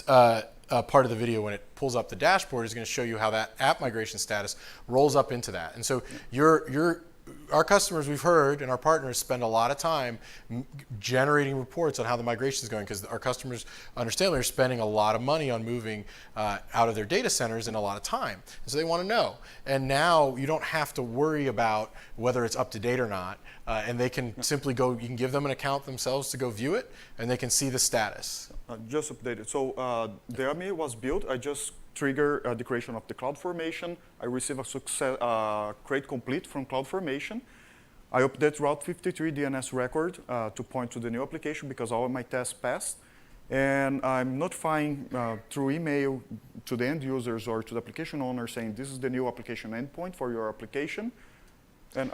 part of the video when it pulls up the dashboard is going to show you how that app migration status rolls up into that. And so our customers, we've heard, and our partners spend a lot of time generating reports on how the migration is going because our customers, understandably, are spending a lot of money on moving out of their data centers and a lot of time. And so they want to know. And now you don't have to worry about whether it's up to date or not. And they can simply go, you can give them an account themselves to go view it, and they can see the status. Just updated. So the AMI was built. I just trigger the creation of the CloudFormation. I receive a success create complete from CloudFormation. I update Route 53 DNS record to point to the new application because all of my tests passed. And I'm notifying through email to the end users or to the application owner saying this is the new application endpoint for your application. And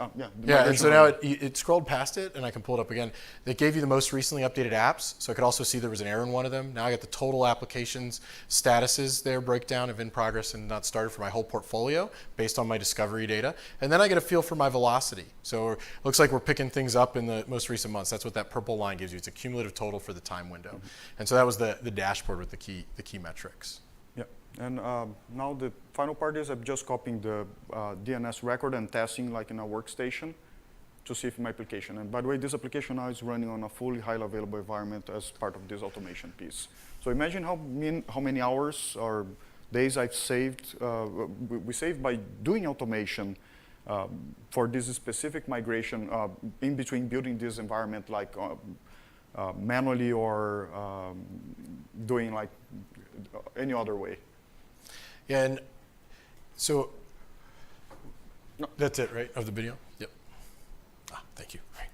and so now it scrolled past it, and I can pull it up again. It gave you the most recently updated apps, so I could also see there was an error in one of them. Now I got the total applications statuses there, breakdown of in progress and not started for my whole portfolio based on my discovery data. And then I get a feel for my velocity. So it looks like we're picking things up in the most recent months. That's what that purple line gives you. It's a cumulative total for the time window. Mm-hmm. And so that was the dashboard with the key metrics. Yeah, and now the final part is I'm just copying the DNS record and testing like in a workstation to see if my application. And by the way, this application now is running on a fully highly available environment as part of this automation piece. So imagine how many hours or days I've saved, we saved by doing automation for this specific migration in between building this environment like manually or doing like any other way. Yeah, and so that's it, right, of the video? Yep. Thank you. Right.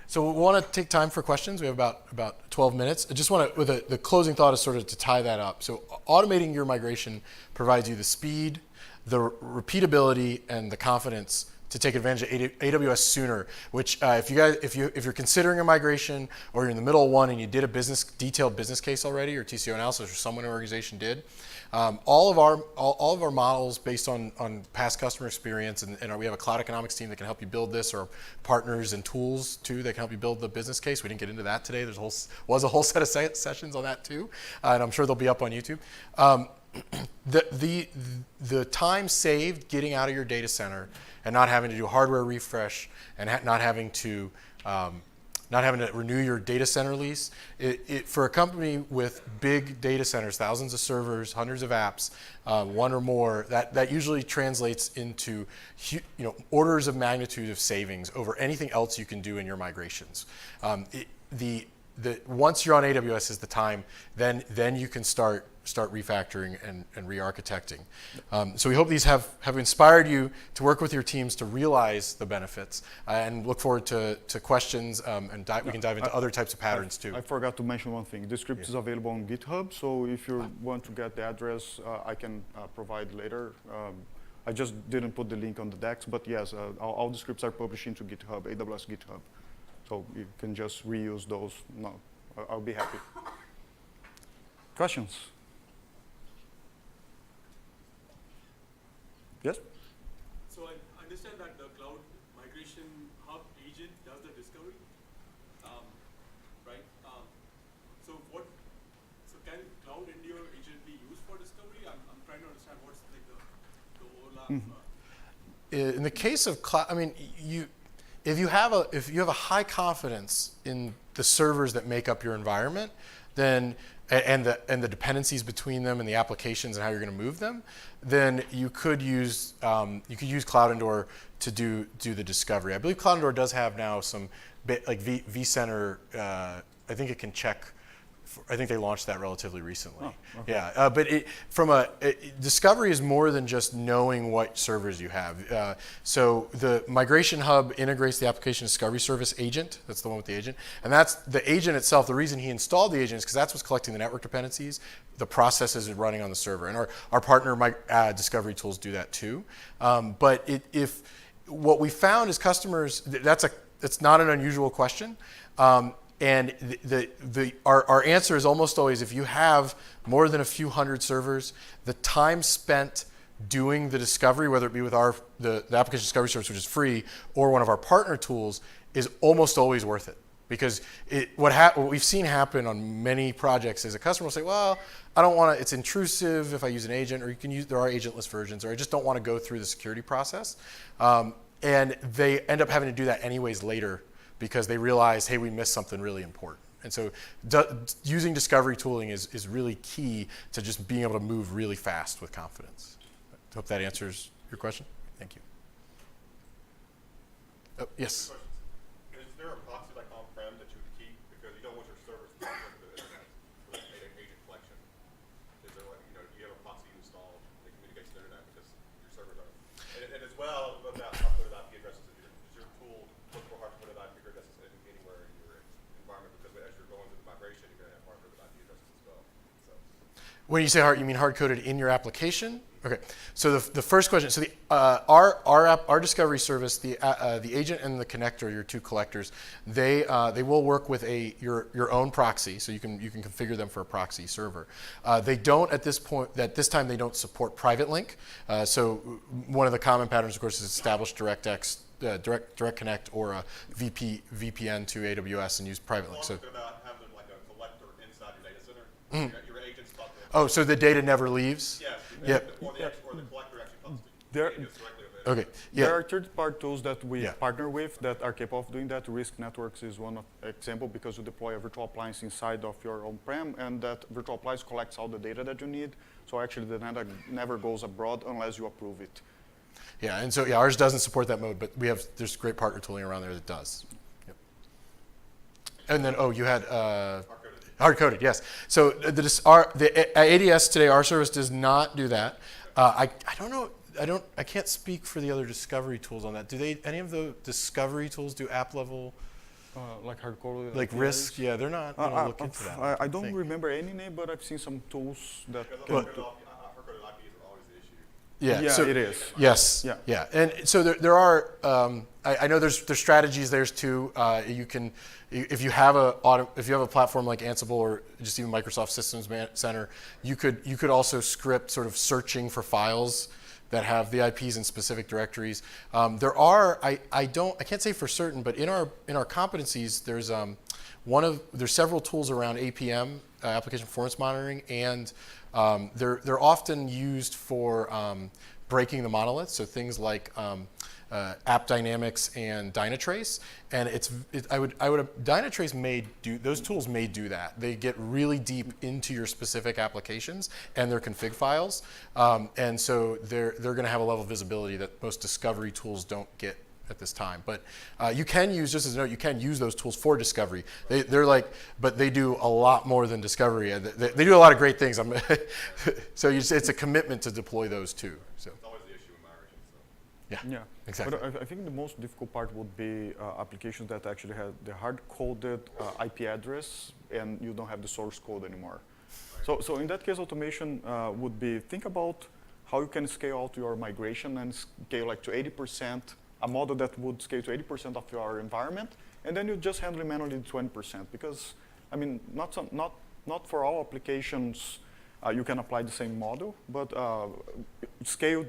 So we want to take time for questions. We have about 12 minutes. I just want to, the closing thought is sort of to tie that up. So automating your migration provides you the speed, the repeatability, and the confidence to take advantage of AWS sooner, which if you're considering a migration or you're in the middle of one and you did a detailed business case already or TCO analysis or someone in your organization did, all of our models based on past customer experience and we have a cloud economics team that can help you build this or partners and tools too that can help you build the business case. We didn't get into that today. There was a whole set of sessions on that too, and I'm sure they'll be up on YouTube. The time saved getting out of your data center and not having to do hardware refresh and not having to renew your data center lease, for a company with big data centers, thousands of servers, hundreds of apps, one or more, that usually translates into orders of magnitude of savings over anything else you can do in your migrations. Once you're on AWS is the time, then you can start refactoring and re-architecting. So we hope these have inspired you to work with your teams to realize the benefits and look forward to questions and we can dive into other types of patterns too. I forgot to mention one thing. This script is available on GitHub, so if you want to get the address, I can provide later. I just didn't put the link on the decks, but yes, all the scripts are published into GitHub, AWS GitHub. So you can just reuse those. No, I'll be happy. Questions? Yes? So I understand that the Cloud Migration Hub agent does the discovery, right? So can Cloud Endure agent be used for discovery? I'm trying to understand what's like the overlap. Mm-hmm. In the case of cloud, I mean, if you have a high confidence in the servers that make up your environment, then and the dependencies between them and the applications and how you're going to move them, then you could use Cloud Endor to do the discovery. I believe Cloud Endor does have now some like vCenter. I think it can check. I think they launched that relatively recently. Oh, okay. Yeah, but discovery is more than just knowing what servers you have. So the Migration Hub integrates the application discovery service agent. That's the one with the agent. And that's the agent itself. The reason he installed the agent is because that's what's collecting the network dependencies. The processes are running on the server. And our partner discovery tools do that too. But if what we found is customers, it's not an unusual question. And our answer is almost always, if you have more than a few hundred servers, the time spent doing the discovery, whether it be with the application discovery service, which is free, or one of our partner tools, is almost always worth it. Because what we've seen happen on many projects is a customer will say, well, I don't want to, it's intrusive if I use an agent, or there are agentless versions, or I just don't want to go through the security process. And they end up having to do that anyways later, because they realize, hey, we missed something really important. And so using discovery tooling is really key to just being able to move really fast with confidence. I hope that answers your question. Thank you. Oh, yes? Is there a proxy like on-prem that you would keep? Because you don't want your servers to talk to the internet for agent collection. Is there like, do you have a proxy installed that communicates to the internet because your servers are, and as well, about hard-coded IP addresses, does your tool look for hard-coded IP addresses anywhere in your environment? Because as you're going through the migration, you're going to have hard-coded IP addresses as well. So. When you say you mean hard-coded in your application? Okay. So the first question. So our discovery service, the agent and the connector, your two collectors, they will work with your own proxy. So you can configure them for a proxy server. They don't at this time they don't support private link. So one of the common patterns, of course, is establish DirectX. Direct Connect or a VPN to AWS and use private link. So about having like a collector inside your data center. Your agents talk to. Oh, so the data never leaves? Yes. Yep. Or the collector actually comes to you. Okay. Yeah. There are third-party tools that we partner with that are capable of doing that. Risk Networks is one example, because you deploy a virtual appliance inside of your on-prem, and that virtual appliance collects all the data that you need. So actually the data never goes abroad unless you approve it. Yeah, and so ours doesn't support that mode, but there's great partner tooling around there that does. Yep. And then you had hard-coded, yes. So the ADS today, our service does not do that. I don't know. I can't speak for the other discovery tools on that. Do any of the discovery tools do app level? Like hardcore, like risk? Yeah, they're not going to look into that. I don't remember any name, but I've seen some tools that. Hard-coded IPs are always the issue. Yeah, so it is. Yes. Yeah. And so there are. I know there's strategies there too. You can, if you have a platform like Ansible or just even Microsoft Systems Center, you could also script sort of searching for files that have the IPs in specific directories. There are. I can't say for certain, but in our competencies, there's several tools around APM, application performance monitoring, and they're often used for breaking the monoliths, so things like App Dynamics and Dynatrace. And Dynatrace those tools may do that. They get really deep into your specific applications and their config files, and so they're going to have a level of visibility that most discovery tools don't get at this time. But you can use, just as a note, you can use those tools for discovery. But they do a lot more than discovery. They do a lot of great things. So it's a commitment to deploy those too. So. It's always the issue in migration. Yeah, exactly. But I think the most difficult part would be applications that actually have the hard-coded IP address, and you don't have the source code anymore. So in that case, automation would be, think about how you can scale out your migration and scale like to 80%, a model that would scale to 80% of your environment, and then you just handle manually 20%. Because, I mean, not for all applications you can apply the same model, but scale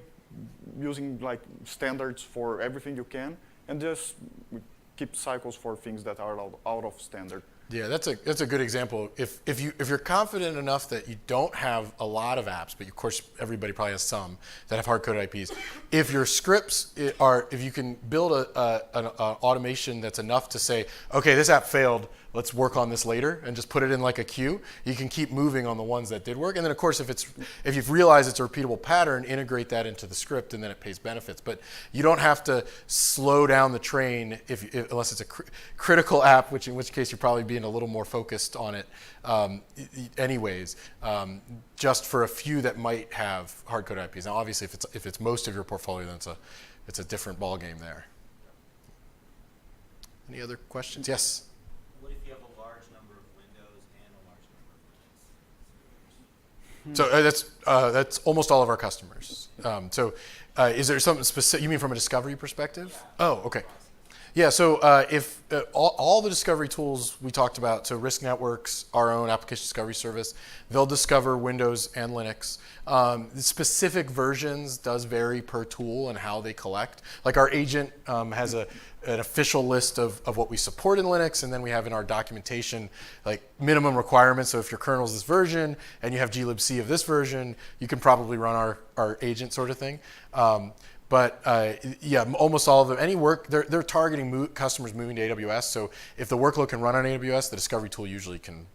using like standards for everything you can, and just keep cycles for things that are out of standard. Yeah, that's a good example. If you're confident enough that you don't have a lot of apps, but of course everybody probably has some that have hard-coded IPs. If your scripts if you can build an automation that's enough to say, okay, this app failed, let's work on this later and just put it in like a queue. You can keep moving on the ones that did work. And then of course, if you've realized it's a repeatable pattern, integrate that into the script and then it pays benefits. But you don't have to slow down the train unless it's a critical app, in which case you're probably being a little more focused on it anyways, just for a few that might have hard-coded IPs. Now obviously if it's most of your portfolio, then it's a different ballgame there. Any other questions? Yes? What if you have a large number of Windows and a large number of Linux? So that's almost all of our customers. Is there something specific, you mean from a discovery perspective? Yeah. Oh, okay. Yeah, so if all the discovery tools we talked about, so Risk Networks, our own application discovery service, they'll discover Windows and Linux. The specific versions does vary per tool and how they collect. Like our agent has an official list of what we support in Linux, and then we have in our documentation like minimum requirements. So if your kernel is this version and you have glibc of this version, you can probably run our agent sort of thing. But yeah, almost all of them, any work, they're targeting customers moving to AWS. So if the workload can run on AWS, the discovery tool usually can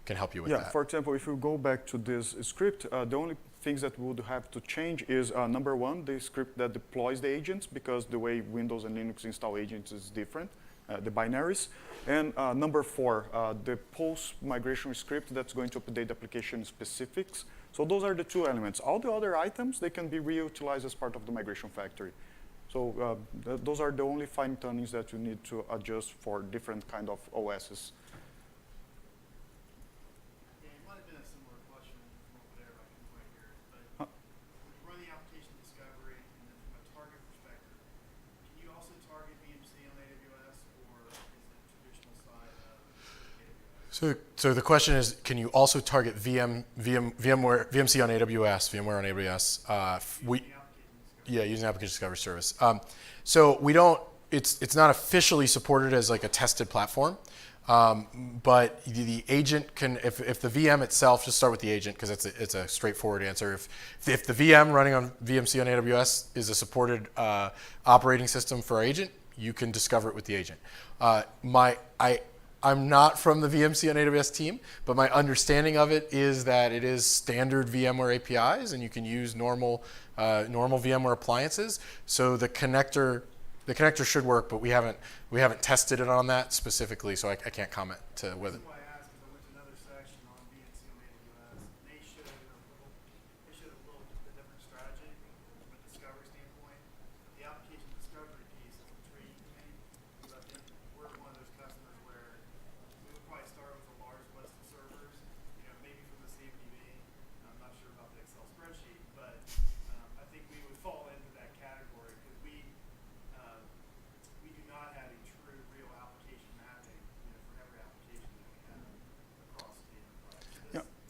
help you with that. Yeah, for example, if you go back to this script, the only things that we would have to change is number one, the script that deploys the agents, because the way Windows and Linux install agents is different, the binaries. And number four, the post-migration script that's going to update application specifics. So those are the two elements. All the other items, they can be reutilized as part of the migration factory. So those are the only fine tunings that you need to adjust for different kind of OSs. Yeah, it might have been a similar question from over there, but I couldn't quite hear it. But when you run the application discovery, and then from a target perspective, can you also target VMC on AWS, or is it traditional side of AWS? So the question is, can you also target VMC on AWS, VMware on AWS? Using application discovery service. So we don't. It's not officially supported as like a tested platform, but the agent can. If the VM itself, just start with the agent because it's a straightforward answer. If the VM running on VMC on AWS is a supported operating system for our agent, you can discover it with the agent. I'm not from the VMC on AWS team, but my understanding of it is that it is standard VMware APIs, and you can use normal VMware appliances. So the connector should work, but we haven't tested it on that specifically, so I can't comment to whether. That's why I asked, because I went to another section on VMC on AWS, and they showed a little bit different strategy from a discovery standpoint. The application discovery piece is intriguing to me, because I think we're one of those customers where we would probably start with a large list of servers, maybe from the CMDB. I'm not sure about the Excel spreadsheet, but I think we would fall into that category because we do not have a true real application mapping for every application that we have across the enterprise.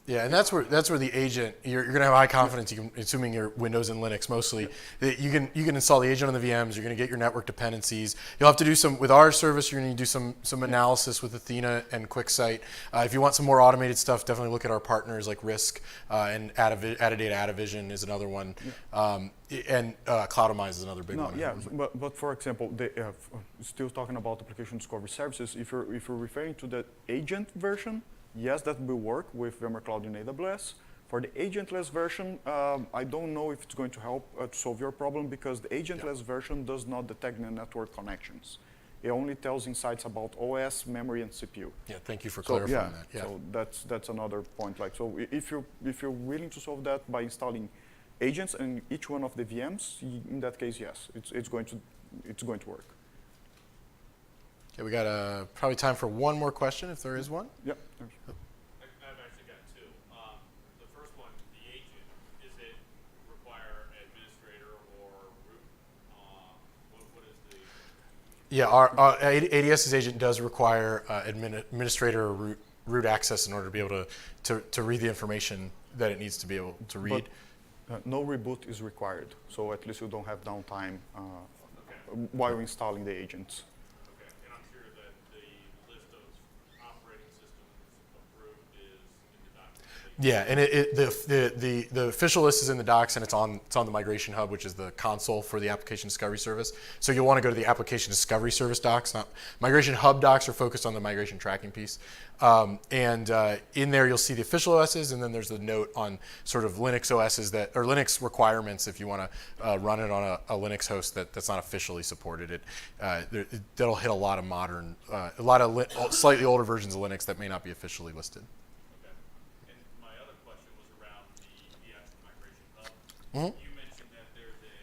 Yeah, and that's where the agent, you're going to have high confidence, assuming you're Windows and Linux mostly, that you can install the agent on the VMs, you're going to get your network dependencies. You'll have to do with our service, you're going to do some analysis with Athena and QuickSight. If you want some more automated stuff, definitely look at our partners like Risk and Attadata Attavision is another one. And Cloudomize is another big one. Yeah, but for example, still talking about application discovery services, if you're referring to the agent version, yes, that will work with VMware Cloud in AWS. For the agentless version, I don't know if it's going to help to solve your problem because the agentless version does not detect the network connections. It only tells insights about OS, memory, and CPU. Yeah, thank you for clarifying that. Yeah. So that's another point. So if you're willing to solve that by installing agents in each one of the VMs, in that case, yes, it's going to work. Okay, we got probably time for one more question if there is one. Yep. I've actually got two. The first one, the agent, does it require administrator or root? What is the? Yeah, our ADS's agent does require administrator or root access in order to be able to read the information that it needs to be able to read. But, no reboot is required, so at least you don't have downtime while installing the agents. Okay, and I'm sure that the list of operating systems approved is in the documentation. Yeah, and the official list is in the docs, and it's on the Migration Hub, which is the console for the Application Discovery Service. So you'll want to go to the Application Discovery Service docs. Not Migration Hub docs are focused on the migration tracking piece, and in there you'll see the official OSs, and then there's the note on sort of Linux OSs that or Linux requirements if you want to run it on a Linux host that's not officially supported. That'll hit a lot of modern, slightly older versions of Linux that may not be officially listed. Okay. And my other question was around the actual Migration Hub. Mhm. You mentioned that there's a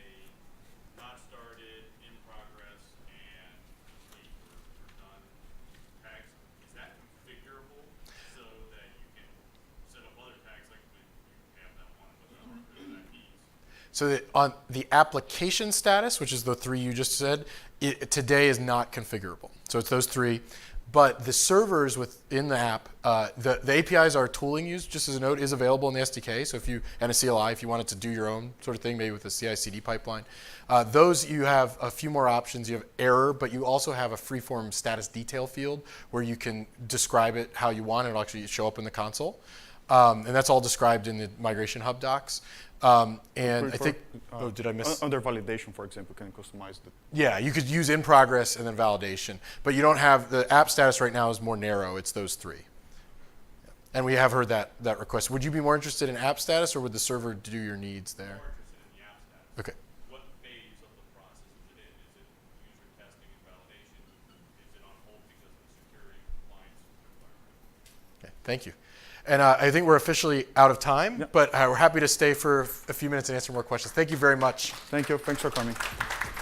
not started, in progress, and complete or done tags. Is that configurable so that you can set up other tags like when you have that one with our IPs? So on the application status, which is the three you just said, today is not configurable. So it's those three. But the servers within the app, the APIs are tooling used, just as a note, is available in the SDK. So and a CLI, if you wanted to do your own sort of thing, maybe with a CI/CD pipeline. Those you have a few more options. You have error, but you also have a freeform status detail field where you can describe it how you want. It'll actually show up in the console. And that's all described in the Migration Hub docs. And I think, did I miss? Under validation, for example, can you customize the... Yeah, you could use in progress and then validation. But you don't have, the app status right now is more narrow. It's those three. And we have heard that request. Would you be more interested in app status or would the server do your needs there? More interested in the app status. Okay. What phase of the process is it in? Is it user testing and validation? Is it on hold because of security compliance requirement? Okay, thank you. And I think we're officially out of time, but we're happy to stay for a few minutes and answer more questions. Thank you very much. Thank you. Thanks for coming.